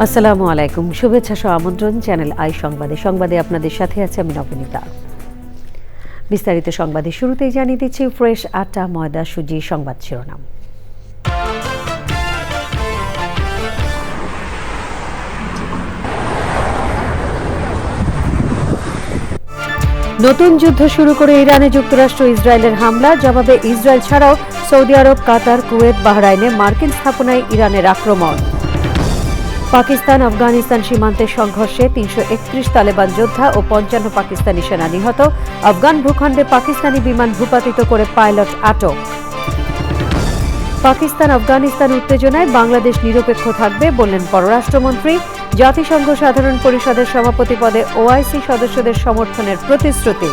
আসসালামু আলাইকুম, শুভেচ্ছা সহ আমন্ত্রণ চ্যানেল আই সংবাদে আপনাদের সাথে আছে আমি নবনীতা। বিস্তারিত সংবাদে শুরুতেই জানিয়ে দিচ্ছি ফ্রেশ আটা, ময়দা, সুজি সংবাদ শিরোনাম। নতুন যুদ্ধ শুরু করে ইরানে যুক্তরাষ্ট্র ইসরায়েলের হামলা, জবাবে ইসরায়েল ছাড়াও সৌদি আরব, কাতার, কুয়েত, বাহরাইনে মার্কিন স্থাপনায় ইরানের আক্রমণ। পাকিস্তান আফগানিস্তান সীমান্তে সংঘর্ষে ৩৩১ তালেবান যোদ্ধা ও ৫৫ পাকিস্তানি সেনা নিহত। আফগান ভূখণ্ডে পাকিস্তানি বিমান ভূপাতিত করে পাইলট আটক। পাকিস্তান আফগানিস্তান উত্তেজনায় বাংলাদেশ নিরপেক্ষ থাকবে বললেন পররাষ্ট্রমন্ত্রী। জাতিসংঘ সাধারণ পরিষদের সভাপতি পদে ওআইসি সদস্যদের সমর্থনের প্রতিশ্রুতি।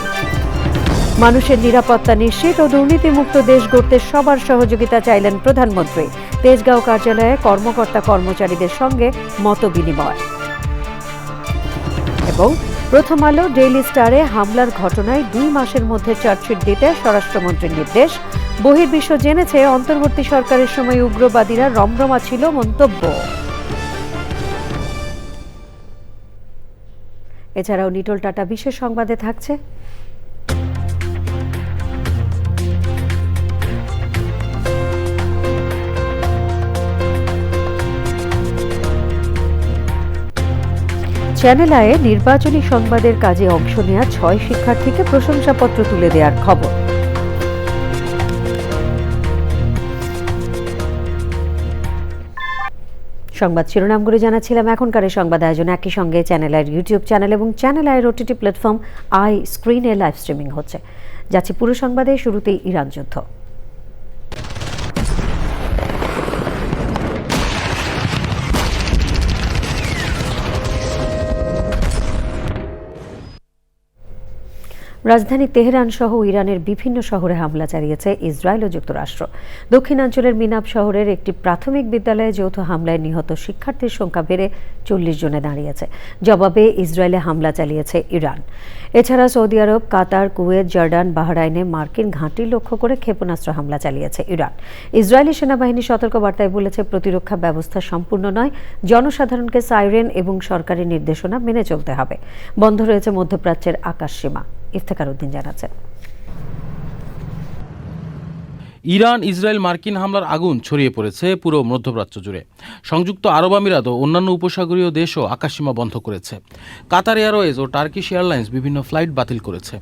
মানুষের নিরাপত্তা নিশ্চিত ও দুর্নীতিমুক্ত দেশ গড়তে সবার সহযোগিতা চাইলেন প্রধানমন্ত্রী। তেজগাঁও কার্যালয়ে কর্মকর্তা কর্মচারীদের সঙ্গে মতবিনিময়। এবং প্রথম আলো ডেইলি স্টারে হামলার ঘটনায় ২ মাসের মধ্যে চার্জশিট দিতে স্বরাষ্ট্রমন্ত্রীর নির্দেশ। বহির্বিশ্ব জেনেছে অন্তর্বর্তী সরকারের সময় উগ্রবাদীরা রমরমা ছিল মন্তব্য। এছাড়াও নিটোল টাটা বিশেষ সংবাদে থাকছে চ্যানেল আয়ে নির্বাচনী সংবাদের কাজে অংশ নেওয়া ৬ শিক্ষার্থীকে প্রশংসাপত্র তুলে দেওয়ার খবর। সংবাদ শিরোনামগুলো জানাচ্ছিলাম। এখনকার সংবাদ আয়োজন একই সঙ্গে চ্যানেল আয়ের ইউটিউব চ্যানেল এবং চ্যানেল আয়ের ওটিটি প্ল্যাটফর্ম আই স্ক্রিনে লাইভ স্ট্রিমিং হচ্ছে। যাচ্ছে পুরো সংবাদে। শুরুতেই ইরান যুদ্ধ। রাজধানী তেহরান সহ ইরানের বিভিন্ন শহরে হামলা চালিয়েছে ইসরায়েল ও যুক্তরাষ্ট্র। দক্ষিণাঞ্চলের মিনাব শহরের একটি প্রাথমিক বিদ্যালয়ে যৌথ হামলায় নিহত শিক্ষার্থীর সংখ্যা বেড়ে ৪০ জনে দাঁড়িয়েছে। জবাবে ইসরায়েলে হামলা চালিয়েছে ইরান। এছাড়া সৌদি আরব, কাতার, কুয়েত, জর্ডান, বাহরাইনে মার্কিন ঘাঁটি লক্ষ্য করে ক্ষেপণাস্ত্র হামলা চালিয়েছে ইরান। ইসরায়েলি সেনাবাহিনী সতর্কবার্তায় বলেছে, প্রতিরক্ষা ব্যবস্থা সম্পূর্ণ নয়, জনসাধারণকে সাইরেন এবং সরকারি নির্দেশনা মেনে চলতে হবে। বন্ধ রয়েছে মধ্যপ্রাচ্যের আকাশসীমা। ইফতেখার উদ্দিন জানাচ্ছেন। ইরান ইসরায়েল মার্কিন হামলার আগুন ছড়িয়ে পড়েছে পুরো মধ্যপ্রাচ্য জুড়ে। সংযুক্ত আরব আমিরাত ও অন্যান্য উপসাগরীয় দেশও আকাশসীমা বন্ধ করেছে। কাতার এয়ারওয়েজ ও টার্কিশ এয়ারলাইন্স বিভিন্ন ফ্লাইট বাতিল করেছে।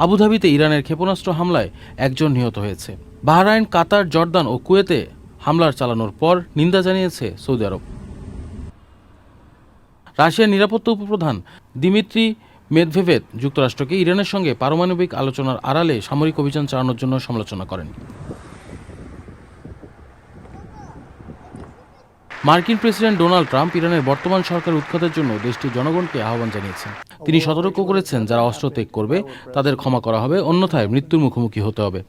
আবুধাবিতে ইরানের ক্ষেপণাস্ত্র হামলায় ১ জন নিহত হয়েছে। বাহরাইন, কাতার, জর্দান ও কুয়েতে হামলার চালানোর পর নিন্দা জানিয়েছে সৌদি আরব। রাশিয়ার নিরাপত্তা উপপ্রধান দিমিত্রি মেদভেদেভ যুক্তরাষ্ট্রকে ইরানের সঙ্গে পারমাণবিক আলোচনার আড়ালে সামরিক অভিযান চালানোর জন্য সমালোচনা করেন। মার্কিন প্রেসিডেন্ট ডোনাল্ড ট্রাম্প ইরানের বর্তমান সরকার উৎখাতের জন্য দেশটির জনগণকে আহ্বান জানিয়েছেন। তিনি সতর্ক করেছেন, যারা অস্ত্র ত্যাগ করবে তাদের ক্ষমা করা হবে, অন্যথায় মৃত্যুর মুখোমুখি হতে হবে।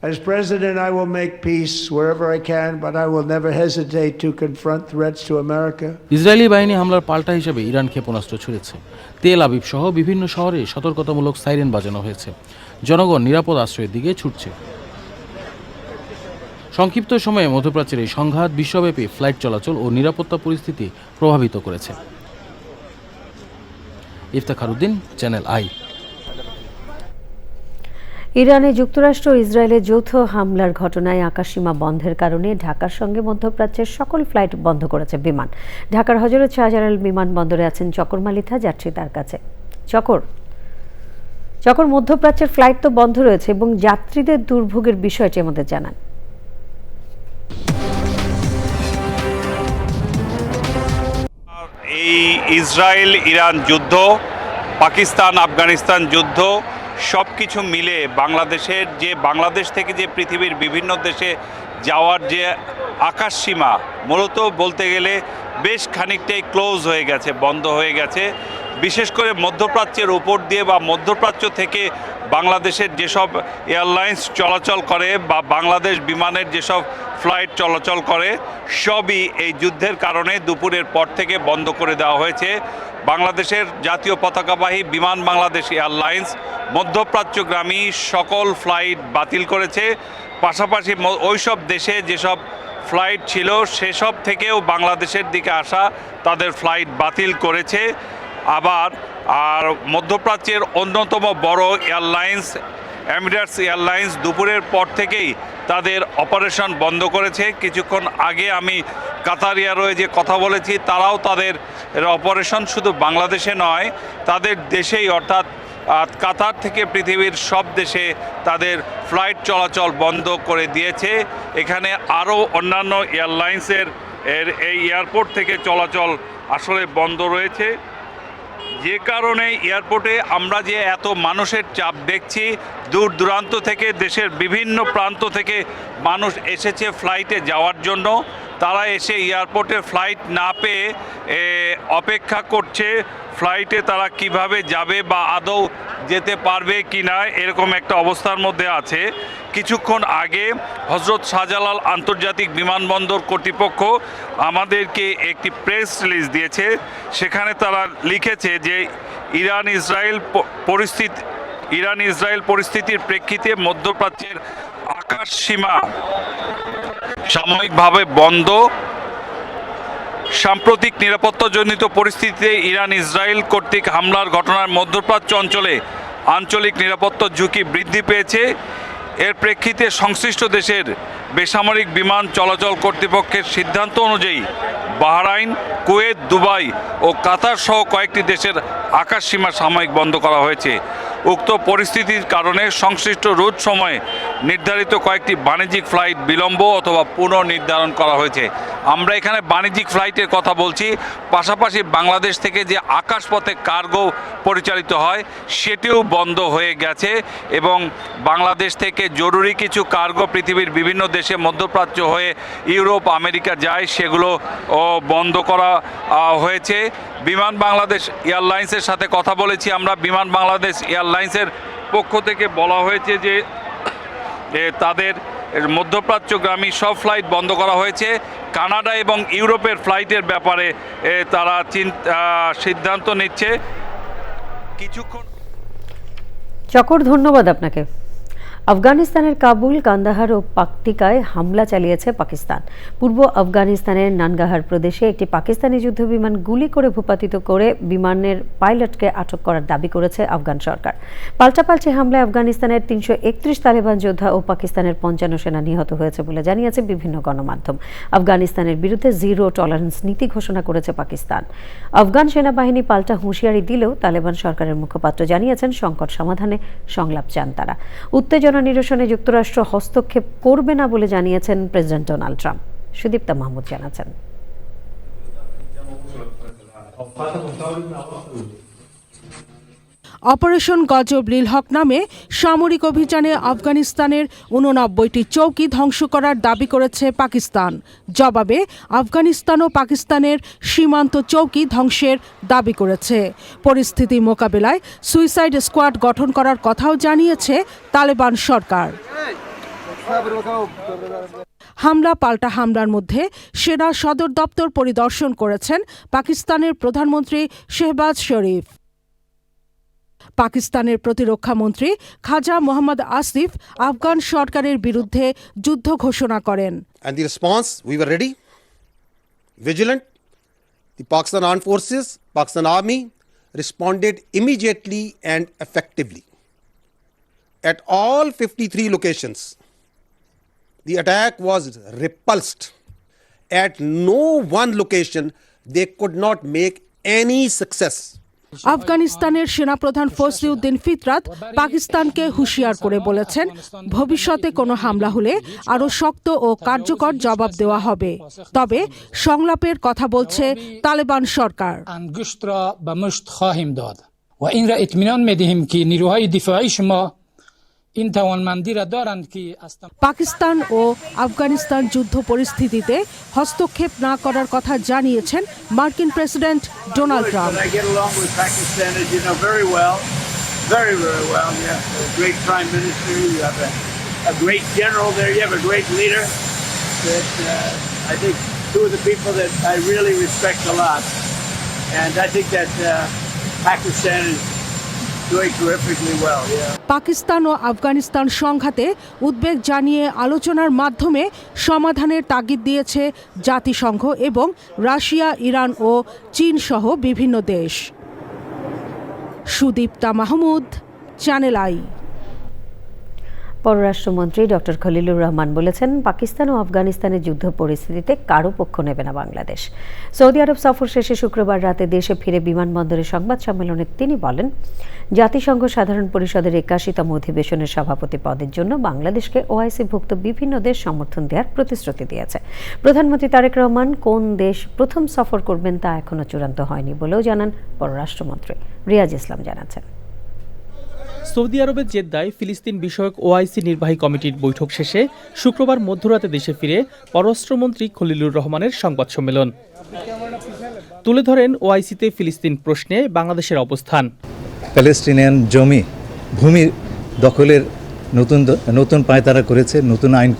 ইসরায়েলি বাহিনী হামলার পাল্টা হিসেবে ইরান ক্ষেপণাস্ত্র ছুড়েছে। তেল আবিব সহ বিভিন্ন শহরে সতর্কতামূলক সাইরেন বাজানো হয়েছে। জনগণ নিরাপদ আশ্রয়ের দিকে ছুটছে। সংক্ষিপ্ত সময়ে মধ্যপ্রাচ্যের এই সংঘাত বিশ্বব্যাপী ফ্লাইট চলাচল ও নিরাপত্তা পরিস্থিতি প্রভাবিত করেছে। Iftekhar Uddin, channel I. ইরানে যুক্তরাষ্ট্র ও ইসরায়েলের যৌথ হামলার ঘটনায় আকাশসীমা বন্ধের কারণে ঢাকার সঙ্গে মধ্যপ্রাচ্যের সকল ফ্লাইট বন্ধ করেছে বিমান। ঢাকার হযরত শাহজালাল বিমানবন্দরে আছেন চকর মালিথা, যাত্রী তার কাছে। চকর, মধ্যপ্রাচ্যের ফ্লাইট তো বন্ধ রয়েছে এবং যাত্রীদের দুর্ভোগের বিষয়টি আমাদের জানান। এই ইসরায়েল ইরান যুদ্ধ, পাকিস্তান আফগানিস্তান যুদ্ধ সব কিছু মিলে বাংলাদেশ থেকে যে পৃথিবীর বিভিন্ন দেশে যাওয়ার যে আকাশসীমা মূলত বলতে গেলে বেশ খানিকটাই ক্লোজ হয়ে গেছে, বন্ধ হয়ে গেছে। বিশেষ করে মধ্যপ্রাচ্যের উপর দিয়ে বা মধ্যপ্রাচ্য থেকে বাংলাদেশের যেসব এয়ারলাইন্স চলাচল করে বা বাংলাদেশ বিমানের যেসব ফ্লাইট চলাচল করে সবই এই যুদ্ধের কারণে দুপুরের পর থেকে বন্ধ করে দেওয়া হয়েছে। বাংলাদেশের জাতীয় পতাকাবাহী বিমান বাংলাদেশ এয়ারলাইন্স মধ্যপ্রাচ্যগামী সকল ফ্লাইট বাতিল করেছে। পাশাপাশি ওইসব দেশে যেসব ফ্লাইট ছিল সেসব থেকেও বাংলাদেশের দিকে আসা তাদের ফ্লাইট বাতিল করেছে। আবার আর মধ্যপ্রাচ্যের অন্যতম বড় এয়ারলাইন্স এমিরেটস এয়ারলাইন্স দুপুরের পর থেকেই তাদের অপারেশন বন্ধ করেছে। কিছুক্ষণ আগে আমি কাতার এয়ারওয়েজে কথা বলেছি, তারাও তাদের অপারেশন শুধু বাংলাদেশে নয় তাদের দেশেই অর্থাৎ কাতার থেকে পৃথিবীর সব দেশে তাদের ফ্লাইট চলাচল বন্ধ করে দিয়েছে। এখানে আরও অন্যান্য এয়ারলাইন্সের এই এয়ারপোর্ট থেকে চলাচল আসলে বন্ধ রয়েছে, যে কারণে এয়ারপোর্টে আমরা যে এত মানুষের চাপ দেখছি, দূর দূরান্ত থেকে দেশের বিভিন্ন প্রান্ত থেকে মানুষ এসেছে ফ্লাইটে যাওয়ার জন্য। তারা এসে এয়ারপোর্টে ফ্লাইট না পেয়ে অপেক্ষা করছে ফ্লাইটে তারা কিভাবে যাবে বা আদৌ যেতে পারবে কি না, এরকম একটা অবস্থার মধ্যে আছে। কিছুক্ষণ আগে হজরত শাহজালাল আন্তর্জাতিক বিমানবন্দর কর্তৃপক্ষ আমাদেরকে একটি প্রেস রিলিজ দিয়েছে। সেখানে তারা লিখেছে যে ইরান ইসরায়েল পরিস্থিতির প্রেক্ষিতে মধ্যপ্রাচ্যের আকাশ সীমা সাময়িকভাবে বন্ধ। সাম্প্রতিক নিরাপত্তাজনিত পরিস্থিতিতে ইরান ইসরায়েল কর্তৃক হামলার ঘটনার মধ্যপ্রাচ্য অঞ্চলে আঞ্চলিক নিরাপত্তা ঝুঁকি বৃদ্ধি পেয়েছে। এর প্রেক্ষিতে সংশ্লিষ্ট দেশের বেসামরিক বিমান চলাচল কর্তৃপক্ষের সিদ্ধান্ত অনুযায়ী বাহরাইন, কুয়েত, দুবাই ও কাতার সহ কয়েকটি দেশের আকাশসীমা সাময়িক বন্ধ করা হয়েছে। উক্ত পরিস্থিতির কারণে সংশ্লিষ্ট রুট সময়ে নির্ধারিত কয়েকটি বাণিজ্যিক ফ্লাইট বিলম্ব অথবা পুনর্নির্ধারণ করা হয়েছে। আমরা এখানে বাণিজ্যিক ফ্লাইটের কথা বলছি, পাশাপাশি বাংলাদেশ থেকে যে আকাশপথে কার্গো পরিচালিত হয় সেটিও বন্ধ হয়ে গেছে এবং বাংলাদেশ থেকে জরুরি কিছু কার্গো পৃথিবীর বিভিন্ন দেশে মধ্যপ্রাচ্য হয়ে ইউরোপ, আমেরিকা যায়, সেগুলো বন্ধ করা হয়েছে। বিমান বাংলাদেশ এয়ারলাইন্সের সাথে কথা বলেছি আমরা। বিমান বাংলাদেশ এয়ারলাইন্সের পক্ষ থেকে বলা হয়েছে যে তাদের মধ্যপ্রাচ্যগামী সব ফ্লাইট বন্ধ করা হয়েছে। কানাডা এবং ইউরোপের ফ্লাইটের ব্যাপারে তারা সিদ্ধান্ত নিচ্ছে। কিছুক্ষণ চকর, ধন্যবাদ আপনাকে। আফগানিস্তানের কাবুল, কান্দাহার ও পাকটিকায় হামলা চালিয়েছে পাকিস্তান। পূর্ব আফগানিস্তানের নানগাহার প্রদেশে একটি পাকিস্তানি যুদ্ধবিমান গুলি করে ভূপাতিত করে বিমানের পাইলটকে আটক করার দাবি করেছে আফগান সরকার। পাল্টাপাল্টি হামলায় আফগানিস্তানের 331 তালেবান যোদ্ধা ও পাকিস্তানের 55 সেনা নিহত হয়েছে বলে জানিয়েছে বিভিন্ন গণমাধ্যম। আফগানিস্তানের বিরুদ্ধে জিরো টলারেন্স নীতি ঘোষণা করেছে পাকিস্তান। আফগান সেনাবাহিনী পাল্টা হুঁশিয়ারি দিলেও তালেবান সরকারের মুখপাত্র জানিয়েছেন সংকট সমাধানে সংলাপ চান তারা। উত্তেজনা নিরসনে যুক্তরাষ্ট্র হস্তক্ষেপ করবে না বলে জানিয়েছেন president Donald Trump. Sudipta Mahmud জানাচ্ছেন। অপারেশন গজব লিলহক নামে সামরিক অভিযানে আফগানিস্তানের 89টি চৌকি ধ্বংস করার দাবি করেছে পাকিস্তান। জবাবে আফগানিস্তান ও পাকিস্তানের সীমান্ত চৌকি ধ্বংসের দাবি করেছে। পরিস্থিতি মোকাবেলায় সুইসাইড স্কোয়াড গঠন করার কথাও জানিয়েছে তালেবান সরকার। হামলা পাল্টা হামলার মধ্যে সেনা সদর দপ্তর পরিদর্শন করেছেন পাকিস্তানের প্রধানমন্ত্রী শেহবাজ শরীফ। পাকিস্তানের প্রতিরক্ষা মন্ত্রী খাজা মোহাম্মদ আসিফ আফগান সরকারের বিরুদ্ধে যুদ্ধ ঘোষণা করেন। And the response, we were ready, vigilant. The Pakistan Armed Forces, Pakistan Army responded immediately and effectively. At all 53 locations, the attack was repulsed. At no one location, they could not make any success. আফগানিস্তানের সেনাপ্রধান ফজলুদ্দিন ফিতরাত পাকিস্তানকে হুঁশিয়ার করে বলেছেন, ভবিষ্যতে কোনো হামলা হলে আরও শক্ত ও কার্যকর জবাব দেওয়া হবে। তবে সংলাপের কথা বলছে তালেবান সরকার। পাকিস্তান ও আফগানিস্তান যুদ্ধ পরিস্থিতিতে হস্তক্ষেপ না করার কথা জানিয়েছেন মার্কিন president Donald Trump. Doing terrifically well, yeah. Pakistan ও আফগানিস্তান সংঘাতে উদ্বেগ জানিয়ে আলোচনার মাধ্যমে সমাধানের তাগিদ দিয়েছে জাতিসংঘ এবং রাশিয়া, ইরান ও চীন সহ বিভিন্ন দেশ। Sudipta Mahmud, channel I. পররাষ্ট্রমন্ত্রী ডক্টর খলিলুর রহমান বলেছেন, পাকিস্তান ও আফগানিস্তানের যুদ্ধ পরিস্থিতিতে কারো পক্ষ নেবে না বাংলাদেশ। সৌদি আরব সফর শেষে শুক্রবার রাতে দেশে ফিরে বিমানবন্দরে সংবাদ সম্মেলনে তিনি বলেন, জাতিসংঘ সাধারণ পরিষদের 81তম অধিবেশনের সভাপতি পদের জন্য বাংলাদেশকে ওআইসিভুক্ত বিভিন্ন দেশ সমর্থন দেওয়ার প্রতিশ্রুতি দিয়েছে। প্রধানমন্ত্রী তারেক রহমান কোন দেশ প্রথম সফর করবেন তা এখনো চূড়ান্ত হয়নি বলেও জানান পররাষ্ট্রমন্ত্রী। রিয়াজ ইসলাম জানাচ্ছেন। সৌদি আরবের জেদ্দায় ফিলিস্তিন বিষয়ক ওআইসি নির্বাহী কমিটির বৈঠক শেষে শুক্রবার মধ্যরাতে দেশে ফিরে পররাষ্ট্রমন্ত্রী খলিলুর রহমানের সংবাদ সম্মেলন তুলে ধরেন ওআইসিতে ফিলিস্তিন প্রশ্নে বাংলাদেশের অবস্থান। প্যালেস্টিনিয়ান ভূমি দখলের নতুন পায়তারা করেছে, নতুন আইন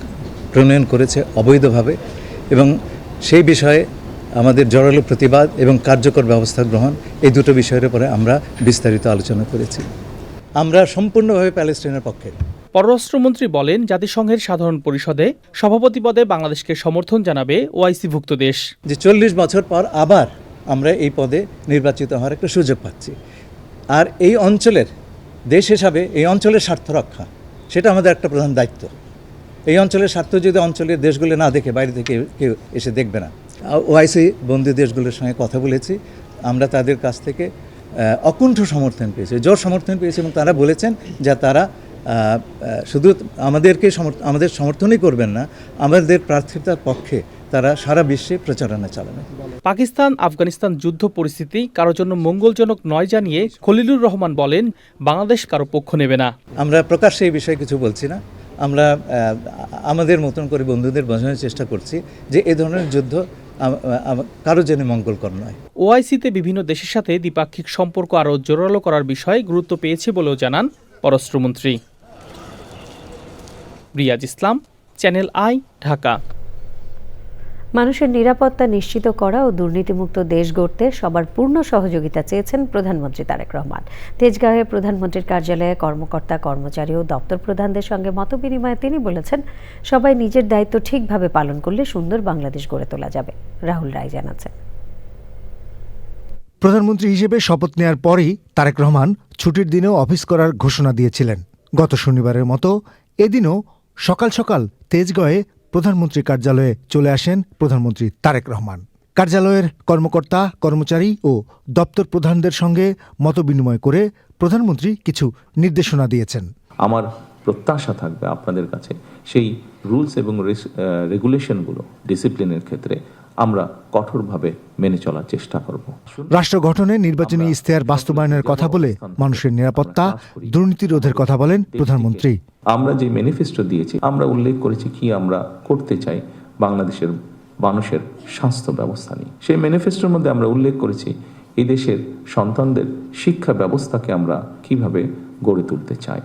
প্রণয়ন করেছে অবৈধভাবে, এবং সেই বিষয়ে আমাদের জোরালো প্রতিবাদ এবং কার্যকর ব্যবস্থা গ্রহণ, এই দুটো বিষয়ের উপরে আমরা বিস্তারিত আলোচনা করেছি। আমরা সম্পূর্ণভাবে প্যালেস্টাইনের পক্ষে। পররাষ্ট্রমন্ত্রী বলেন, জাতিসংঘের সাধারণ পরিষদে সভাপতি পদে বাংলাদেশকে সমর্থন জানাবে ওআইসিভুক্ত দেশ। যে 40 বছর পর আবার আমরা এই পদে নির্বাচিত হওয়ার একটা সুযোগ পাচ্ছি, আর এই অঞ্চলের দেশ হিসাবে এই অঞ্চলের স্বার্থ রক্ষা, সেটা আমাদের একটা প্রধান দায়িত্ব। এই অঞ্চলের স্বার্থ যদি অঞ্চলের দেশগুলো না দেখে, বাইরে থেকে কেউ এসে দেখবে না। ওআইসি বন্ধু দেশগুলোর সঙ্গে কথা বলেছি, আমরা তাদের কাছ থেকে অকুণ্ঠ সমর্থন পেয়েছে, জোর সমর্থন পেয়েছে, এবং তারা বলেছেন যে তারা শুধু আমাদের সমর্থনই করবেন না, আমাদের প্রার্থিতার পক্ষে তারা সারা বিশ্বে প্রচারণা চালাবে। পাকিস্তান আফগানিস্তান যুদ্ধ পরিস্থিতি কারোর জন্য মঙ্গলজনক নয় জানিয়ে খলিলুর রহমান বলেন, বাংলাদেশ কারো পক্ষ নেবে না। আমরা প্রকাশ্যে এই বিষয়ে কিছু বলছি না, আমরা আমাদের মতন করে বন্ধুদের বোঝানোর চেষ্টা করছি যে এ ধরনের যুদ্ধ কারো জন্য মঙ্গলকর নয়। ওআইসিতে বিভিন্ন দেশের সাথে দ্বিপাক্ষিক সম্পর্ক আরও জোরালো করার বিষয়ে গুরুত্ব পেয়েছে বলেও জানান পররাষ্ট্রমন্ত্রী। রিয়াজ ইসলাম, চ্যানেল আই, ঢাকা। মানুষের নিরাপত্তা নিশ্চিত করা ও দুর্নীতিমুক্ত দেশ গড়তে সবার পূর্ণ সহযোগিতা চেয়েছেন প্রধানমন্ত্রী তারেক রহমান। তেজগাঁওয়ে প্রধানমন্ত্রীর কার্যালয়ে কর্মকর্তা, কর্মচারী ও দপ্তর প্রধানদের সঙ্গে মতবিনিময়ে তিনি বলেছেন, সবাই নিজের দায়িত্ব ঠিকভাবে পালন করলে সুন্দর বাংলাদেশ গড়ে তোলা যাবে। রাহুল রায় জানাচ্ছেন। প্রধানমন্ত্রী হিসেবে শপথ নেওয়ার পরেই তারেক রহমান ছুটির দিনেও অফিস করার ঘোষণা দিয়েছিলেন। গত শনিবারের মতো এদিনও সকাল সকাল তেজগাঁওয়ে প্রধানমন্ত্রীর কার্যালয়ে চলে আসেন প্রধানমন্ত্রী তারেক রহমান। কার্যালয়ের কর্মকর্তা, কর্মচারী ও দপ্তর প্রধানদের সঙ্গে মতবিনিময় করে প্রধানমন্ত্রী কিছু নির্দেশনা দিয়েছেন। আমার প্রত্যাশা থাকবে আপনাদের কাছে সেই রুলস এবং রেগুলেশনগুলো, ডিসিপ্লিনের ক্ষেত্রে আমরা কঠোরভাবে মেনে চলার চেষ্টা করব। রাষ্ট্র গঠনে নির্বাচনী ইশতেহার বাস্তবায়নের কথা বলে মানুষের নিরাপত্তা, দুর্নীতি রোধের কথা বলেন প্রধানমন্ত্রী। আমরা যে ম্যানিফেস্টো দিয়েছি, আমরা উল্লেখ করেছি কি আমরা করতে চাই বাংলাদেশের মানুষের স্বাস্থ্য ব্যবস্থা নিয়ে। সেই ম্যানিফেস্টোর মধ্যে আমরা উল্লেখ করেছি এই দেশের সন্তানদের শিক্ষা ব্যবস্থাকে আমরা কিভাবে গড়ে তুলতে চাই।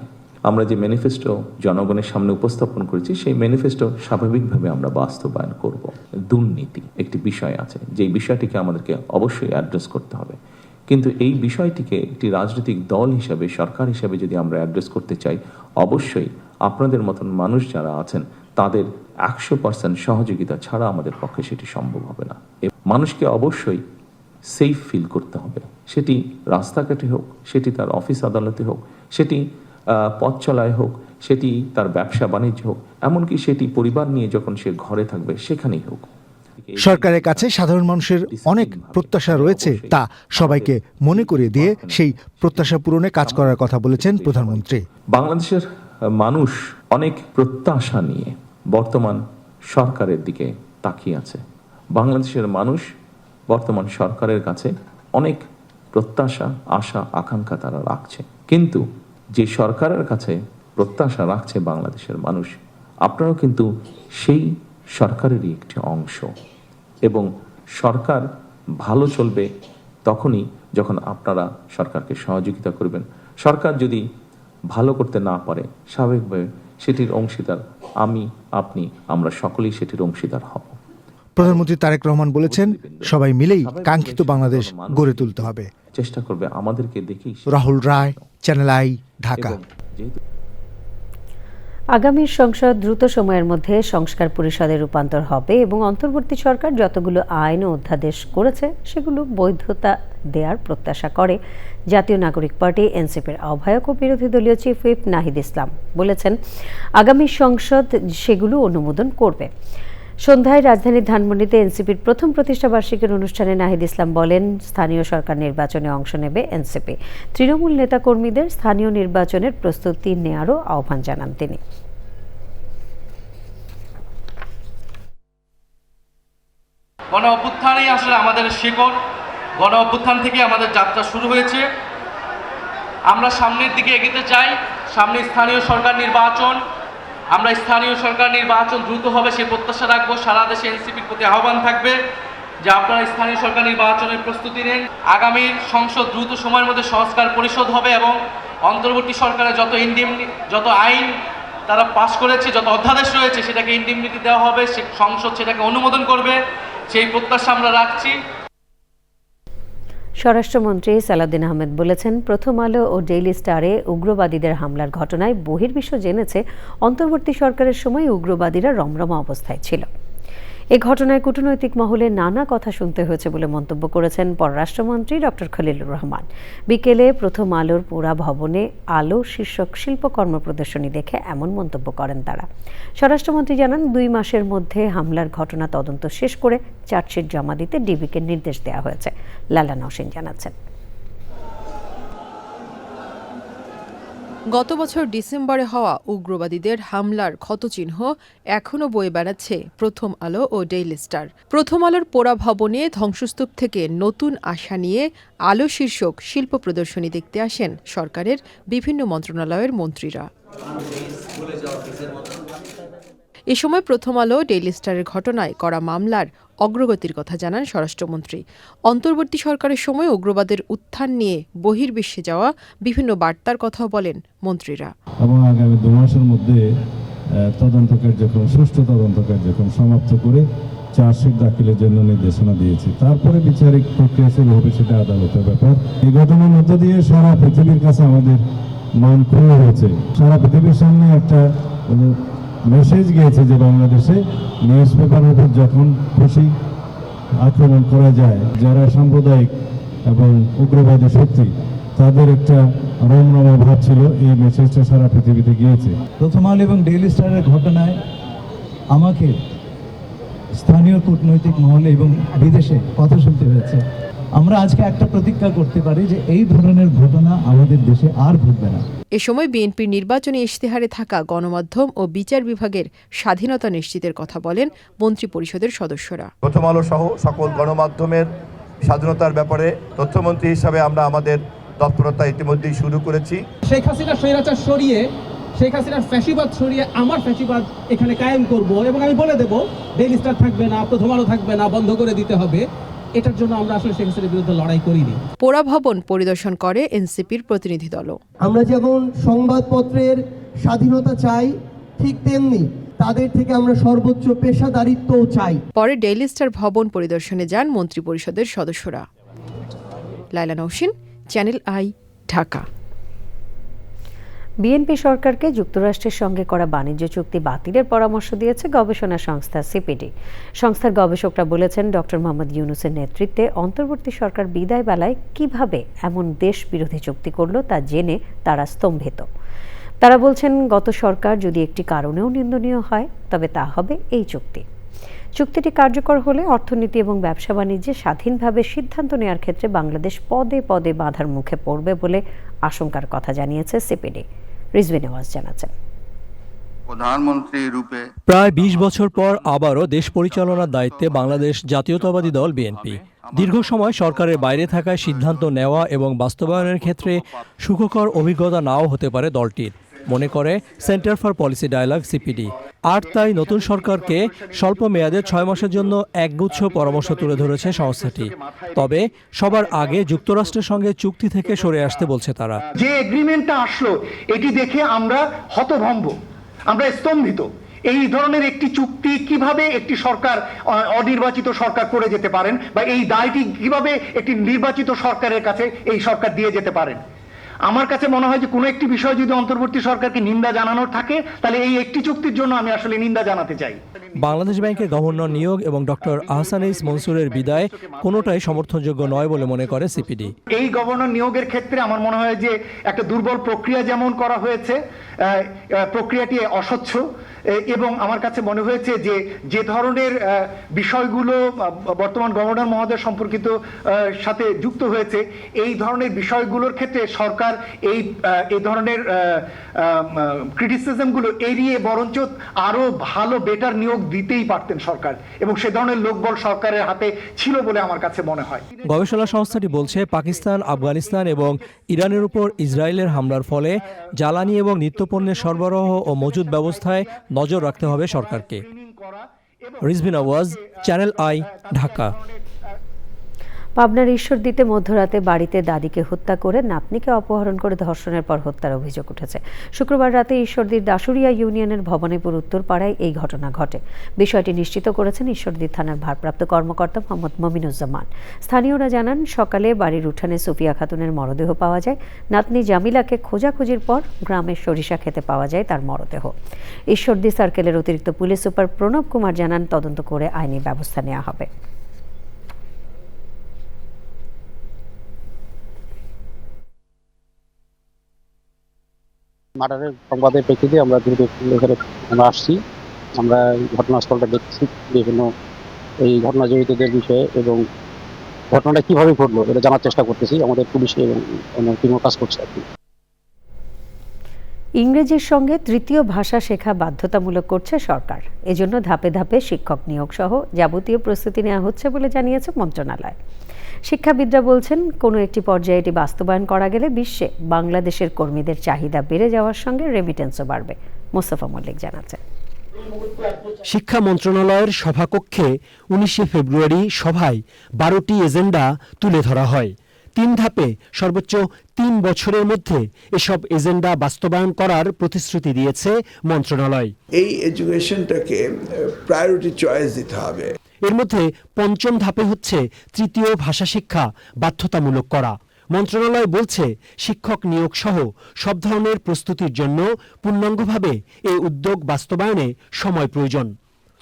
আমরা যে ম্যানিফেস্টো জনগণের সামনে উপস্থাপন করেছি, সেই ম্যানিফেস্টো স্বাভাবিকভাবে আমরা বাস্তবায়ন করব। দুর্নীতি একটি বিষয় আছে, যেই বিষয়টিকে আমাদেরকে অবশ্যই অ্যাড্রেস করতে হবে, কিন্তু এই বিষয়টিকে একটি রাজনৈতিক দল হিসাবে, সরকার হিসাবে যদি আমরা অ্যাড্রেস করতে চাই, অবশ্যই আপনাদের মতন মানুষ যারা আছেন তাদের 100% সহযোগিতা ছাড়া আমাদের পক্ষে সেটি সম্ভব হবে না। মানুষকে অবশ্যই সেফ ফিল করতে হবে, সেটি রাস্তাঘাটে হোক, সেটি তার অফিস আদালতে হোক, সেটি পথ চলায় হোক, সেটি তার ব্যবসা বাণিজ্য হোক, এমনকি সেটি পরিবার নিয়ে যখন সে ঘরে থাকবে সেখানেই হোক। সরকারের কাছে সাধারণ মানুষের অনেক প্রত্যাশা রয়েছে, তা সবাইকে মনে করিয়ে দিয়ে সেই প্রত্যাশা পূরণে কাজ করার কথা বলেছেন প্রধানমন্ত্রী। বাংলাদেশের মানুষ অনেক প্রত্যাশা নিয়ে বর্তমান সরকারের দিকে তাকিয়ে আছে। বাংলাদেশের মানুষ বর্তমান সরকারের কাছে অনেক প্রত্যাশা, আশা, আকাঙ্ক্ষা তারা রাখছে, কিন্তু যে সরকারের কাছে প্রত্যাশা রাখছে বাংলাদেশের মানুষ, আপনারাও কিন্তু সেই সরকারেরই একটি অংশ, এবং সরকার ভালো চলবে তখনই যখন আপনারা সরকারকে সহযোগিতা করবেন। সরকার যদি ভালো করতে না পারে, স্বাভাবিকভাবে সেটির অংশীদার আমি, আপনি, আমরা সকলেই সেটির অংশীদার হব। প্রধানমন্ত্রী তারেক রহমান বলেছেন, সবাই মিলেই কাঙ্ক্ষিত বাংলাদেশ গড়ে তুলতে হবে। চেষ্টা করবে আমাদেরকে দেখেই। রাহুল রায়, চ্যানেল আই, ঢাকা। আগামী সংসদ দ্রুত সময়ের মধ্যে সংস্কার পরিষদে রূপান্তর হবে এবং অন্তর্বর্তী সরকার যতগুলো আইন ও অধ্যাদেশ করেছে সেগুলো বৈধতা দেওয়ার প্রত্যাশা করে জাতীয় নাগরিক পার্টি এনসিপির আহ্বায়ক ও বিরোধী দলীয় চিফ হুইপ নাহিদ ইসলাম। বলেছেন, আগামী সংসদ সেগুলো অনুমোদন করবে। সন্ধ্যায় রাজধানীর ধানমন্ডিতে এনসিপির প্রথম প্রতিষ্ঠাবার্ষিকীর অনুষ্ঠানে নাহিদ ইসলাম বলেন, স্থানীয় সরকার নির্বাচনে অংশ নেবে এনসিপি। তৃণমূল নেতাকর্মীদের স্থানীয় নির্বাচনের প্রস্তুতি নেওয়ারও আহ্বান জানান তিনি। গণ অভ্যুত্থানই আসলে আমাদের শিকড়। গণ অভ্যুত্থান থেকে আমাদের যাত্রা শুরু হয়েছে। আমরা সামনের দিকে এগোতে চাই। সামনে স্থানীয় সরকার নির্বাচন। আমরা স্থানীয় সরকার নির্বাচন দ্রুত হবে সে প্রত্যাশা রাখবো। সারা দেশে এনসিপির প্রতি আহ্বান থাকবে যে আপনারা স্থানীয় সরকার নির্বাচনের প্রস্তুতি নিন। আগামী সংসদ দ্রুত সময়ের মধ্যে সংস্কার পরিষদ হবে এবং অন্তর্বর্তী সরকারের যত আইন তারা পাশ করেছে, যত অধ্যাদেশ রয়েছে সেটাকে ইন্ডিমনিটি দেওয়া হবে, সে সংসদ সেটাকে অনুমোদন করবে, সেই প্রত্যাশা আমরা রাখছি। স্বরাষ্ট্রমন্ত্রী সালাউদ্দিন আহমেদ বলেছেন, প্রথম আলো ও ডেইলি স্টারে উগ্রবাদীদের হামলার ঘটনায় বহির্বিশ্ব জেনেছে অন্তর্বর্তী সরকারের সময় উগ্রবাদীরা রমরমা অবস্থায় ছিল। এ ঘটনায় কূটনৈতিক মহলে নানা কথা শুনতে হয়েছে বলে মন্তব্য করেছেন পররাষ্ট্রমন্ত্রী ডক্টর খলিলুর রহমান। বিকেলে প্রথম আলোর পুরা ভবনে আলো শীর্ষক শিল্পকর্ম প্রদর্শনী দেখে এমন মন্তব্য করেন তারা। স্বরাষ্ট্রমন্ত্রী জানান, 2 মাসের মধ্যে হামলার ঘটনা তদন্ত শেষ করে চার্জশিট জমা দিতে ডিবিকে নির্দেশ দেওয়া হয়েছে। লালা নওশিন জানাচ্ছেন। গত বছর ডিসেম্বরে হওয়া উগ্রবাদীদের হামলার ক্ষতচিহ্ন এখনও বয়ে বেড়াচ্ছে প্রথম আলো ও ডেইলি স্টার। প্রথম আলোর পোড়া ভবনে ধ্বংসস্তূপ থেকে নতুন আশা নিয়ে আলো শীর্ষক শিল্প প্রদর্শনী দেখতে আসেন সরকারের বিভিন্ন মন্ত্রণালয়ের মন্ত্রীরা। এ সময় প্রথম আলো ডেইলি স্টারের ঘটনায় করা মামলার অগ্রগতির কথা জানান স্বরাষ্ট্রমন্ত্রী। অন্তর্বর্তী সরকারের সময় উগ্রবাদের উত্থান নিয়ে বহির্বিশ্বে যাওয়া বিভিন্ন বার্তার কথাও বলেন মন্ত্রীরা। এবং আগামী 2 মাসের মধ্যে তদন্ত কার্যক্রম, সুষ্ঠু তদন্ত কার্যক্রম সমাপ্ত করে চার্জশিট দাখিলের জন্য নির্দেশনা দিয়েছে। তারপরে বিচারিক প্রক্রিয়া শুরু হবে, সেটা আদালতের ব্যাপার। এই ঘটনার মধ্য দিয়ে সারা পৃথিবীর কাছে আমাদের মান খুলে হয়েছে। সারা পৃথিবীর সামনে একটা মেসেজ গিয়েছে যে বাংলাদেশে নিউজ পেপারের উপর যখন খুশি আক্রমণ করা যায়, যারা সাম্প্রদায়িক এবং উগ্রবাদী শক্তি তাদের একটা রমরমা ভাব ছিল, এই মেসেজটা সারা পৃথিবীতে গিয়েছে। প্রথম আলো এবং ডেইলি স্টারের ঘটনায় আমাকে স্থানীয় কূটনৈতিক মহলে এবং বিদেশে কথা শুনতে হয়েছে। আমরা আজকে একটা প্রতিজ্ঞা করতে পারি যে এই ধরনের ঘটনা আমাদের দেশে আর ঘটবে না। এ সময় বিএনপির নির্বাচনী ইশতেহারে থাকা গণমাধ্যম ও বিচার বিভাগের স্বাধীনতা নিশ্চিতের কথা বলেন মন্ত্রিপরিষদের সদস্যরা। প্রথম আলো সহ সকল গণমাধ্যমের স্বাধীনতার ব্যাপারে তথ্যমন্ত্রী হিসাবে আমরা আমাদের তৎপরতা ইতিমধ্যেই শুরু করেছি। শেখ হাসিনার স্বৈরাচার সরিয়ে, শেখ হাসিনার ফ্যাসিবাদ সরিয়ে আমার ফ্যাসিবাদ এখানে কায়েম করব এবং আমি বলে দেব ডেইলি স্টার থাকবে না, প্রথম আলো থাকবে না, বন্ধ করে দিতে হবে। এটার জন্য আমরা আসলে শেখ হাসিনার বিরুদ্ধে লড়াই করিনি। পোড়া ভবন পরিদর্শন করে এনসিপির প্রতিনিধি দলও। আমরা যেমন সংবাদপত্রের স্বাধীনতা চাই, ঠিক তেমনি তাদের থেকে আমরা সর্বোচ্চ পেশাদারিত্বও চাই। পরে ডেইলি স্টার ভবন পরিদর্শনে যান মন্ত্রিপরিষদের সদস্যরা। Laila Nowshin, Channel I, Dhaka. বিএনপি সরকারকে যুক্তরাষ্ট্রের সঙ্গে করা বাণিজ্য চুক্তি বাতিলের পরামর্শ দিয়েছে গবেষণা সংস্থা সিপিডি। সংস্থার গবেষকরা বলেছেন, ডক্টর মোহাম্মদ ইউনূসের নেতৃত্বে অন্তর্বর্তী সরকার বিদায় বেলায় কিভাবে এমন দেশ বিরোধী চুক্তি করল তা জেনে তারা স্তম্ভিত। তারা বলছেন, গত সরকার যদি একটি কারণেও নিন্দনীয় হয় তবে তা হবে এই চুক্তি। চুক্তিটি কার্যকর হলে অর্থনীতি এবং ব্যবসা বাণিজ্যে স্বাধীনভাবে সিদ্ধান্ত নেওয়ার ক্ষেত্রে বাংলাদেশ পদে পদে বাধার মুখে পড়বে বলে আশঙ্কার কথা জানিয়েছে সিপিডি। রিজভী নেওয়াজ জানাচ্ছেন, প্রধানমন্ত্রী রূপে প্রায় 20 বছর পর আবারও দেশ পরিচালনার দায়িত্বে বাংলাদেশ জাতীয়তাবাদী দল বিএনপি। দীর্ঘ সময় সরকারের বাইরে থাকায় সিদ্ধান্ত নেওয়া এবং বাস্তবায়নের ক্ষেত্রে সুখকর অভিজ্ঞতা নাও হতে পারে দলটির, মনে করে Centre for Policy Dialogue CPD. আর তাই নতুন সরকারকে স্বল্প মেয়াদে 6 মাসের জন্য একগুচ্ছ পরামর্শ তুলে ধরেছে সংস্থাটি। তবে সবার আগে যুক্তরাষ্ট্রের সঙ্গে চুক্তি থেকে সরে আসতে বলছে তারা। যে এগ্রিমেন্টটা আসলো এটি দেখে আমরা হতভম্ব, আমরা স্তম্ভিত। এই ধরনের একটি চুক্তি কিভাবে একটি সরকার অনির্বাচিত সরকার করে যেতে পারেন, বা এই দায়টি কিভাবে একটি নির্বাচিত সরকারের কাছে এই সরকার দিয়ে যেতে পারেন? আমার কাছে মনে হয় যে কোনো একটি বিষয় যদি অন্তর্বর্তী সরকারকে নিন্দা জানানোর থাকে, তাহলে এই একটি চুক্তির জন্য আমি আসলে নিন্দা জানাতে চাই। বাংলাদেশ ব্যাংকের গভর্নর নিয়োগ এবং ডক্টর আহসানিস মনসুরের বিদায় কোনোটাই সমর্থনযোগ্য নয় বলে মনে করে সিপিডি। এই গভর্নর নিয়োগের ক্ষেত্রে আমার মনে হয় যে একটা দুর্বল প্রক্রিয়া যেমন করা হয়েছে, প্রক্রিয়াটি অস্বচ্ছ, এবং আমার কাছে মনে হয়েছে যে যে ধরনের বিষয়গুলো বর্তমান গভর্নর মহোদয় সম্পর্কিত সাথে যুক্ত হয়েছে, এই ধরনের বিষয়গুলোর ক্ষেত্রে সরকার এই ধরনের ক্রিটিসিজমগুলো এড়িয়ে বরঞ্চ আরো ভালো বেটার নিয়োগ দিতেই পারতেন সরকার, এবং সে ধরনের লোকবল সরকারের হাতে ছিল বলে আমার কাছে মনে হয়। গবেষণা সংস্থাটি বলছে পাকিস্তান, আফগানিস্তান এবং ইরানের উপর ইসরায়েলের হামলার ফলে জ্বালানি এবং নিত্যপণ্যের সরবরাহ ও মজুদ ব্যবস্থায় নজর রাখতে হবে সরকারকে। রিজভিন আওয়াজ, চ্যানেল আই, ঢাকা। পাবনার ঈশ্বরদীতে মধ্যরাতে বাড়িতে দাদিকে হত্যা করে নাতনিকে অপহরণ করে ধর্ষণের পর হত্যার অভিযোগ উঠেছে। শুক্রবার রাতে ঈশ্বরদীর দাসুরিয়া ইউনিয়নের ভবানীপুর উত্তরপাড়ায় এই ঘটনা ঘটে। বিষয়টি নিশ্চিত করেছেন ঈশ্বরদী থানার ভারপ্রাপ্ত কর্মকর্তা মোহাম্মদ মমিনুজ্জামান। স্থানীয়রা জানান, সকালে বাড়ির উঠানে সুফিয়া খাতুনের মরদেহ পাওয়া যায়। নাতনি জামিলাকে খোঁজাখুঁজির পর গ্রামের সরিষা খেতে পাওয়া যায় তার মরদেহ। ঈশ্বরদী সার্কেলের অতিরিক্ত পুলিশ সুপার প্রণব কুমার জানান, তদন্ত করে আইনি ব্যবস্থা নেওয়া হবে। মার্ডারের সংবাদের প্রেক্ষিতে আমরা দ্রুত এখানে আসছি। আমরা ঘটনাস্থলটা দেখছি, বিভিন্ন এই ঘটনা জড়িতদের বিষয়ে এবং ঘটনাটা কিভাবে ঘটলো এটা জানার চেষ্টা করতেছি। আমাদের পুলিশ এবং টিমও কাজ করছে আর কি। ইংরেজির সঙ্গে তৃতীয় ভাষা শেখা বাধ্যতামূলক করছে সরকার। এজন্য ধাপে ধাপে শিক্ষক নিয়োগ সহ যাবতীয় প্রস্তুতি নেওয়া হচ্ছে বলে জানিয়েছে মন্ত্রণালয়। শিক্ষাবিদরা বলছেন, কোনো একটি পর্যায়ে এটি বাস্তবায়ন করা গেলে বিশ্বে বাংলাদেশের কর্মীদের চাহিদা বেড়ে যাওয়ার সঙ্গে রেমিটেন্সও বাড়বে। মোস্তফা মল্লিক জানাচ্ছেন। শিক্ষা মন্ত্রণালয়ের সভাকক্ষে 19 ফেব্রুয়ারি সভায় 12টি এজেন্ডা তুলে ধরা হয়। 3 ধাপে সর্বোচ্চ 3 বছরের মধ্যে এসব এজেন্ডা বাস্তবায়ন করার প্রতিশ্রুতি দিয়েছে মন্ত্রণালয়। এই এডুকেশনটাকে প্রায়োরিটি চয়েস দিতে হবে। এর মধ্যে 5ম ধাপে হচ্ছে তৃতীয় ভাষা শিক্ষা বাধ্যতামূলক করা। মন্ত্রণালয় বলছে, শিক্ষক নিয়োগ সহ সব ধরনের প্রস্তুতির জন্য পূর্ণাঙ্গভাবে এই উদ্যোগ বাস্তবায়নে সময় প্রয়োজন।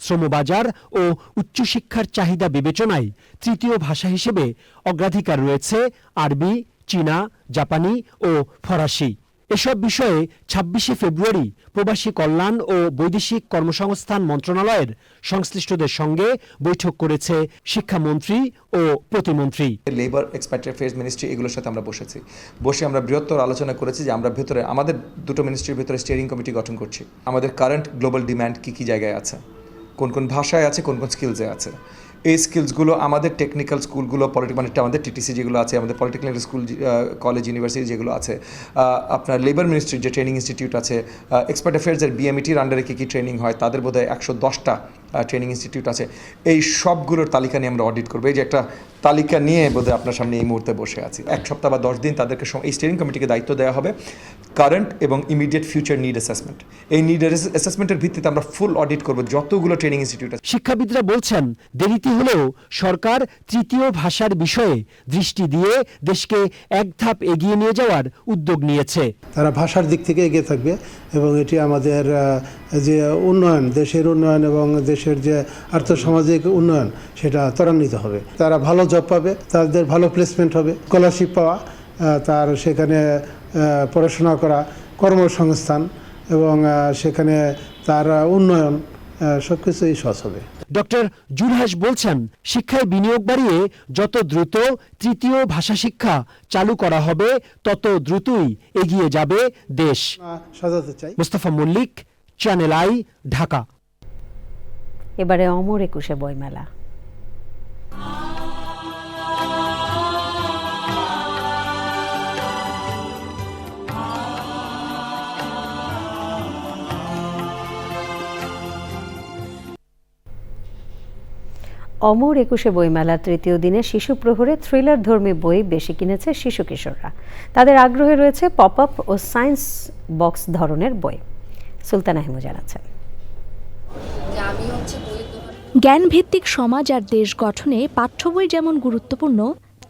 শ্রমবাজার ও উচ্চশিক্ষার চাহিদা বিবেচনায় তৃতীয় ভাষা হিসেবে অগ্রাধিকার রয়েছে আরবি, চীনা, জাপানি ও ফরাসি। এসব বিষয়ে 26 ফেব্রুয়ারি প্রবাসী কল্যাণ ও বৈদেশিক কর্মসংস্থান মন্ত্রণালয়ের সংশ্লিষ্টদের সঙ্গে বৈঠক করেছে শিক্ষামন্ত্রী ও প্রতিমন্ত্রী। লেবার এক্সপ্যাট্রিয়েট অ্যাফেয়ার্স মিনিস্ট্রি এগুলোর সাথে আমরা বসে আমরা বৃহত্তর আলোচনা করেছি যে আমরা ভেতরে আমাদের দুটো মিনিস্ট্রির ভেতরে স্টিয়ারিং কমিটি গঠন করছি। আমাদের কারেন্ট গ্লোবাল ডিম্যান্ড কী জায়গায় আছে, কোন কোন ভাষায় আছে, কোন কোন স্কিলসে আছে। এই স্কিলসগুলো আমাদের টেকনিক্যাল স্কুলগুলো, মানে আমাদের টিটিসি যেগুলো আছে, আমাদের পলিটেকনিক্যাল স্কুল, কলেজ, ইউনিভার্সিটি যেগুলো আছে, আপনার লেবার মিনিস্ট্রির যে ট্রেনিং ইনস্টিটিউট আছে, এক্সপার্ট অ্যাফেয়ার্সের বিএমইটির আন্ডারে কী ট্রেনিং হয়, তাদের বোধহয় 110টা ট্রেনিং ইনস্টিটিউট আছে। এই সবগুলোর তালিকা নিয়ে আমরা অডিট করবো। এই যে একটা তালিকা নিয়ে বোধহয় আপনার সামনে এই মুহূর্তে বসে আছি। 1 সপ্তাহ বা 10 দিন তাদেরকে এই স্টিয়ারিং কমিটিকে দায়িত্ব দেওয়া হবে কারেন্ট এবং ইমিডিয়েট ফিউচার নিড অ্যাসেসমেন্ট। এই নিড অ্যাসেসমেন্টের ভিত্তিতে আমরা ফুল অডিট করবো যতগুলো ট্রেনিং ইনস্টিটিউট আছে। শিক্ষাবিদরা বলছেন, দেরিতে হলেও সরকার তৃতীয় ভাষার বিষয়ে দৃষ্টি দিয়ে দেশকে এক ধাপ এগিয়ে নিয়ে যাওয়ার উদ্যোগ নিয়েছে। তারা ভাষার দিক থেকে এগিয়ে থাকবে এবং এটি আমাদের যে উন্নয়ন, দেশের উন্নয়ন এবং দেশের যে আর্থসামাজিক উন্নয়ন, সেটা ত্বরান্বিত হবে। তারা ভালো জব পাবে, তাদের ভালো প্লেসমেন্ট হবে, স্কলারশিপ পাওয়া, তার সেখানে পড়াশোনা করা, কর্মসংস্থান এবং সেখানে তার উন্নয়ন সবকিছুই সহজ হবে। ডক্টর জুলহাস বলছেন, শিক্ষায় বিনিয়োগ বাড়িয়ে যত দ্রুত তৃতীয় ভাষা শিক্ষা চালু করা হবে তত দ্রুতই এগিয়ে যাবে দেশ। Mostafa Mallik, channel I, Dhaka. এবারে অমর একুশে বইমেলা। অমর একুশে বইমেলার তৃতীয় দিনে শিশু প্রহরে থ্রিলার ধর্মী বই বেশি কিনেছে শিশু কিশোররা। তাদের আগ্রহে রয়েছে পপ আপ ও সায়েন্স বক্স ধরনের বই। সুলতানা হেমু জানাচ্ছেন। জ্ঞানভিত্তিক সমাজ আর দেশ গঠনে পাঠ্য বই যেমন গুরুত্বপূর্ণ,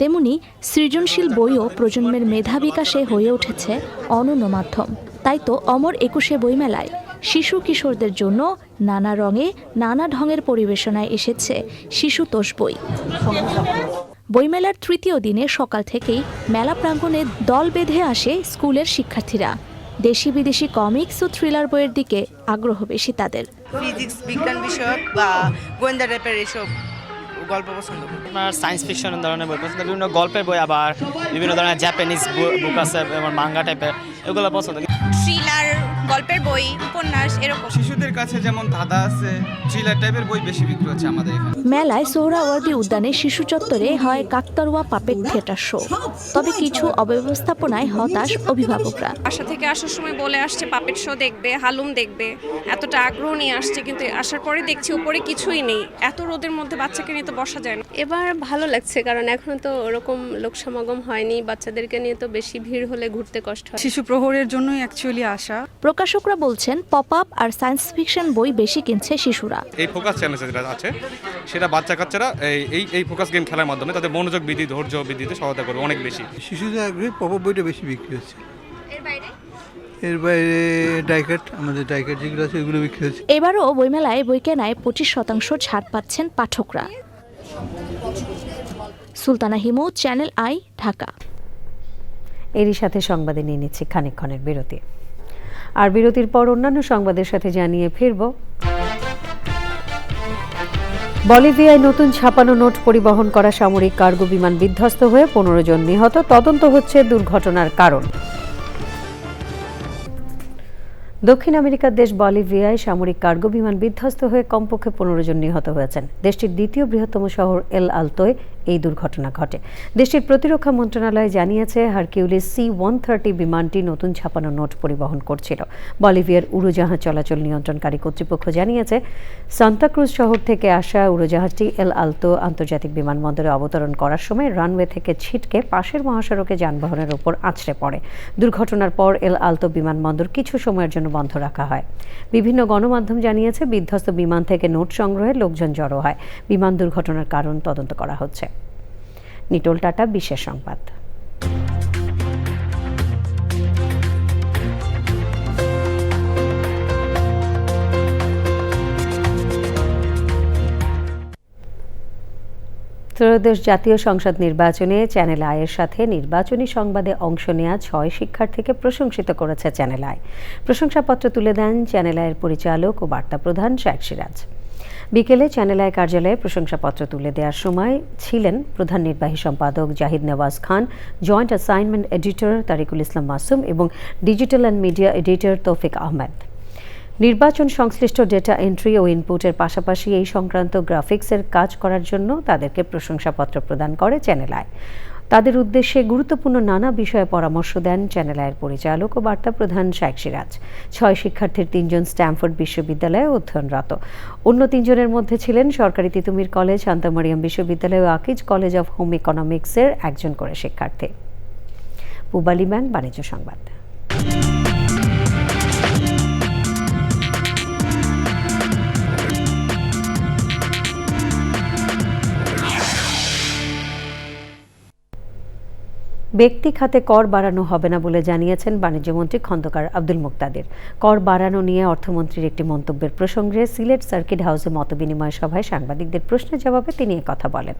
তেমনি সৃজনশীল বইও প্রজন্মের মেধা বিকাশে হয়ে উঠেছে অনন্য মাধ্যম। তাই তো অমর ২১শে বইমেলায় শিশু কিশোরদের জন্য নানা রঙে নানা ঢঙের পরিবেশনায় এসেছে শিশুতোষ বই। বইমেলার তৃতীয় দিনে সকাল থেকেই মেলা প্রাঙ্গণে দল বেঁধে আসে স্কুলের শিক্ষার্থীরা। দেশি বিদেশি কমিক্স ও থ্রিলার বইয়ের দিকে আগ্রহ বেশি তাদের। ফিজিক্স, বিজ্ঞান বিষয়ক বা গোয়েন্দা টাইপের এসব গল্প পছন্দ করি। আমার সায়েন্স ফিকশন ধরনের বই পছন্দ, বিভিন্ন গল্পের বই, আবার বিভিন্ন ধরনের জাপানিজ বুক আছে, আমার মাঙ্গা টাইপের, এগুলো পছন্দ। থ্রিলার, গল্পের বই, উপন্যাস এরকম। শিশুদের কাছে যেমন ধাঁধা আছে, থ্রিলার টাইপের বই বেশি বিক্রি হচ্ছে আমাদের এখানে। মেলায় সোহরাওয়ার্দী উদ্যানে শিশু চত্বরে হয় কাকতারুয়া পাপেট থিয়েটার শো। তবে কিছু অব্যবস্থাপনায় হতাশ অভিভাবকরা। বাসা থেকে আসার সময় বলে আসছে পাপেট শো দেখবে, হালুম দেখবে, এতটা আগ্রহ নিয়ে আসছে, কিন্তু আসার পরে দেখছি উপরে কিছুই নেই। এত রোদের মধ্যে বাচ্চাকে নিয়ে তো বসা যায় না। এবার ভালো লাগছে, কারণ এখনো তো ওরকম লোক সমাগম হয়নি। বাচ্চাদেরকে নিয়ে তো বেশি ভিড় হলে ঘুরতে কষ্ট হয়। শিশু প্রহরের জন্যই অ্যাকচুয়ালি আসা। প্রকাশকরা বলছেন পপ আপ আর সায়েন্স ফিকশন বই বেশি কিনছে শিশুরা। এই ফোকাস চ্যালেঞ্জ যেটা আছে সেটা বাচ্চা কাচ্চারা এই ফোকাস গেম খেলার মাধ্যমে তাদের মনোযোগ বৃদ্ধি, ধৈর্য বৃদ্ধিতে সহায়তা করবে অনেক বেশি। শিশুদের আগ্রহে পপ আপ বইটা বেশি বিক্রি হচ্ছে। এর বাইরে ডাইকাট, আমাদের ডাইকাট যেগুলো আছে এগুলো বিক্রি হচ্ছে। এবারও বইমেলায় বই কেনায় 25% ছাড় পাচ্ছেন পাঠকরা। Sultana Himu, Channel I, Dhaka. এরই সাথে সংবাদে নিয়ে নিচ্ছি খানিকক্ষণের বিরতি। আর বিরতির পর অন্যান্য সংবাদের সাথে জানিয়ে ফিরব। বলিভিয়ায় নতুন ছাপানো নোট পরিবহন করা সামরিক কার্গো বিমান বিধ্বস্ত হয়ে 15 জন নিহত, তদন্ত হচ্ছে দুর্ঘটনার কারণ। দক্ষিণ আমেরিকার দেশ বলিভিয়ায় সামরিক কার্গো বিমান বিধ্বস্ত হয়ে কমপক্ষে 15 জন নিহত হয়েছেন। দেশটির দ্বিতীয় বৃহত্তম শহর এল আলতোয় এই দুর্ঘটনা ঘটে। দেশটির প্রতিরক্ষা মন্ত্রণালয় জানিয়েছে হারকিউলিস C-130 বিমানটি নতুন ছাপানো নোট পরিবহন করছিল। বলিভিয়ার উড়োজাহাজ চলাচল নিয়ন্ত্রণকারী কর্তৃপক্ষ জানিয়েছে সান্তাক্রুজ শহর থেকে আসা উড়োজাহাজটি এল আলতো আন্তর্জাতিক বিমানবন্দরে অবতরণ করার সময় রানওয়ে থেকে ছিটকে পাশের মহাসড়কে যানবাহনের উপর আছড়ে পড়ে। দুর্ঘটনার পর এল আলতো বিমানবন্দর কিছু সময়ের জন্য বন্ধ রাখা হয়। বিভিন্ন গণমাধ্যম জানিয়েছে বিধ্বস্ত বিমান থেকে নোট সংগ্রহে লোকজন জড়ো হয়। বিমান দুর্ঘটনার কারণ তদন্ত করা হচ্ছে। নিটোল টাটা, বিশেষ সংবাদ। ত্রয়োদশ জাতীয় সংসদ নির্বাচনে চ্যানেল আইয়ের সাথে নির্বাচনী সংবাদে অংশ নেওয়া 6 শিক্ষার্থীকে প্রশংসিত করেছে চ্যানেল আই। প্রশংসাপত্র তুলে দেন চ্যানেল আইয়ের পরিচালক ও বার্তা প্রধান শেখ সিরাজ। বিকেলে চ্যানেল আই কার্যালয়ে প্রশংসাপত্র তুলে দেওয়ার সময় ছিলেন প্রধান নির্বাহী সম্পাদক জাহিদ নেওয়াজ খান, জয়েন্ট অ্যাসাইনমেন্ট এডিটর তারিকুল ইসলাম মাসুম এবং ডিজিটাল অ্যান্ড মিডিয়া এডিটর তৌফিক আহমেদ। নির্বাচন সংশ্লিষ্ট ডেটা এন্ট্রি ও ইনপুটের পাশাপাশি এই সংক্রান্ত গ্রাফিক্সের কাজ করার জন্য তাদেরকে প্রশংসাপত্র প্রদান করে চ্যানেল আই। তাদের উদ্দেশ্যে গুরুত্বপূর্ণ নানা বিষয়ে পরামর্শ দেন চ্যানেল আইয়ের পরিচালক ও বার্তা প্রধান শেখ সিরাজ। 6 শিক্ষার্থীর 3 জন স্ট্যামফোর্ড বিশ্ববিদ্যালয়ে অধ্যয়নরত। অন্য 3 জনের মধ্যে ছিলেন সরকারি তিতুমির কলেজ, শান্তা মারিয়াম বিশ্ববিদ্যালয় ও আকিজ কলেজ অফ হোম ইকোনমিক্সের একজন করে শিক্ষার্থী। পূবালী ব্যাংক, বাণিজ্য সংবাদ। ব্যক্তি খাতে কর বাড়ানো হবে না বলে জানিয়েছেন বাণিজ্যমন্ত্রী খন্দকার আব্দুল মুক্তাদির। কর বাড়ানো নিয়ে অর্থমন্ত্রীর একটি মন্তব্যের প্রসঙ্গে সিলেট সার্কিট হাউসে মতবিনিময় সভায় সাংবাদিকদের প্রশ্নের জবাবে তিনি কথা বলেন।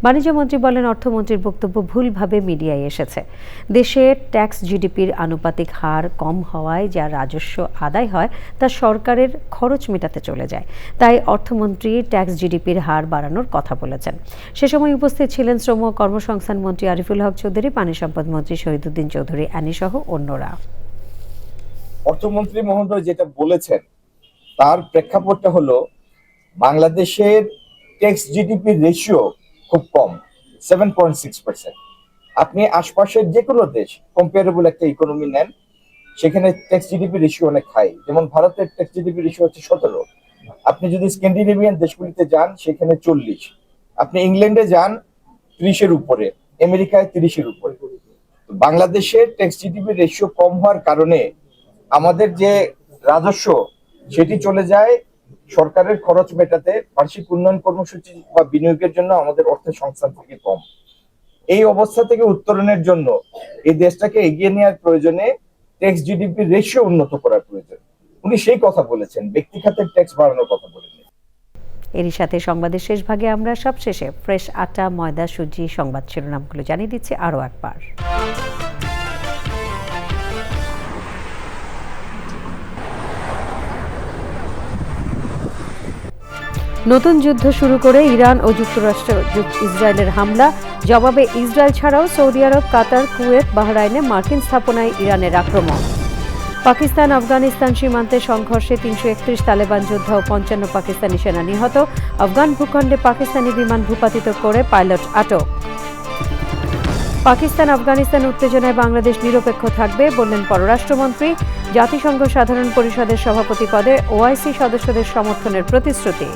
বাণিজ্যমন্ত্রী বলেন, অর্থমন্ত্রীর বক্তব্য ভুলভাবে মিডিয়ায় এসেছে। দেশে ট্যাক্স জিডিপির আনুপাতিক হার কম হওয়ায় যা রাজস্ব আদায় হয় তা সরকারের খরচ মেটাতে চলে যায়। তাই অর্থমন্ত্রী ট্যাক্স জিডিপির হার বাড়ানোর কথা বলেছেন। সে সময় উপস্থিত ছিলেন শ্রম ও কর্মসংস্থান মন্ত্রী আরিফুল হক চৌধুরী, পানি সম্পদ মন্ত্রী শহীদুদ্দিন চৌধুরী আনি সহ অন্যরা। অর্থমন্ত্রী মহোদয় যেটা বলেছেন তার প্রেক্ষাপটটা হলো বাংলাদেশের ট্যাক্স জিডিপি রেশিও খুব কম, 7.6%। আপনি আশপাশের যে কোনো দেশ কম্পারেবল একটা ইকোনমি নেন, সেখানে ট্যাক্স জিডিপি রেশিও অনেক হাই। যেমন ভারতের ট্যাক্স জিডিপি রেশিও হচ্ছে 17। আপনি যদি স্ক্যান্ডিনেভিয়ান দেশগুলিতে যান সেখানে 40। আপনি ইংল্যান্ডে যান 30-এর উপরে, আমেরিকায় 30-এর উপরে। বাংলাদেশের ট্যাক্স জিডিপি রেশিও কম হওয়ার কারণে আমাদের যে রাজস্ব সেটি চলে যায় সরকারের খরচ মেটাতে বার্ষিক উন্নয়ন কর্মসূচি বা বিনিয়োগের জন্য আমাদের অর্থের সংস্থান থেকে কম। এই অবস্থা থেকে উত্তরণের জন্য এই দেশটাকে এগিয়ে নেওয়ার প্রয়োজনে ট্যাক্স জিডিপি রেশিও উন্নত করার প্রয়োজন। উনি সেই কথা বলেছেন, ব্যক্তি খাতের ট্যাক্স বাড়ানোর কথা বলেন। এরই সাথে সংবাদের শেষ ভাগে আমরা সবশেষে ফ্রেশ আটা, ময়দা, সুজি সংবাদ শিরোনামগুলো জানিয়ে দিচ্ছি আরও একবার। নতুন যুদ্ধ শুরু করে ইরান ও যুক্তরাষ্ট্র ইসরায়েলের হামলা, জবাবে ইসরায়েল ছাড়াও সৌদি আরব, কাতার, কুয়েত, বাহরাইনে মার্কিন স্থাপনায় ইরানের আক্রমণ। পাকিস্তান আফগানিস্তান সীমান্তে সংঘর্ষে ৩৩১ তালেবান যোদ্ধা ও ৫৫ পাকিস্তানি সেনা নিহত। আফগান ভূখণ্ডে পাকিস্তানি বিমান ভূপাতিত করে পাইলট আটক। পাকিস্তান আফগানিস্তান উত্তেজনায় বাংলাদেশ নিরপেক্ষ থাকবে বললেন পররাষ্ট্রমন্ত্রী। জাতিসংঘ সাধারণ পরিষদের সভাপতি পদে ওআইসি সদস্যদের সমর্থনের প্রতিশ্রুতি।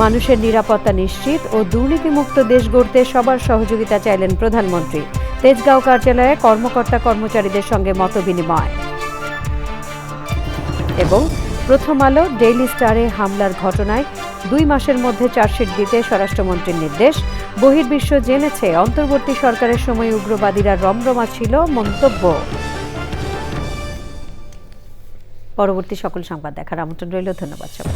মানুষের নিরাপত্তা নিশ্চিত ও দুর্নীতিমুক্ত দেশ গড়তে সবার সহযোগিতা চাইলেন প্রধানমন্ত্রী। তেজগাঁও কার্যালয়ে কর্মকর্তা কর্মচারীদের সঙ্গে মতবিনিময়। এবং প্রথম আলো ডেইলি স্টারে হামলার ঘটনায় 2 মাসের মধ্যে চার্জশিট দিতে স্বরাষ্ট্রমন্ত্রীর নির্দেশ। বহির্বিশ্ব জেনেছে অন্তর্বর্তী সরকারের সময় উগ্রবাদীরা রমরমা ছিল, মন্তব্য। পরবর্তী সকল সংবাদ দেখার আমন্ত্রণ রইল। ধন্যবাদ সবাই।